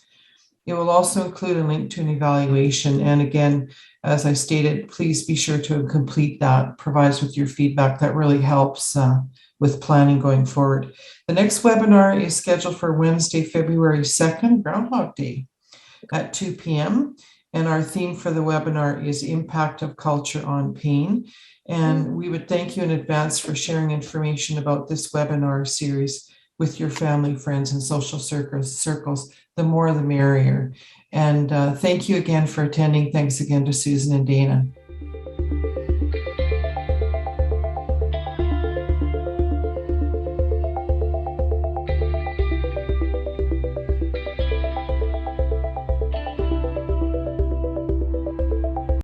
It will also include a link to an evaluation. And again, as I stated, please be sure to complete that, provide us with your feedback. That really helps with planning going forward. The next webinar is scheduled for Wednesday, February 2nd, Groundhog Day at 2 p.m. And our theme for the webinar is Impact of Culture on Pain. And we would thank you in advance for sharing information about this webinar series with your family, friends, and social circles. The more, the merrier. And thank you again for attending. Thanks again to Susan and Dana.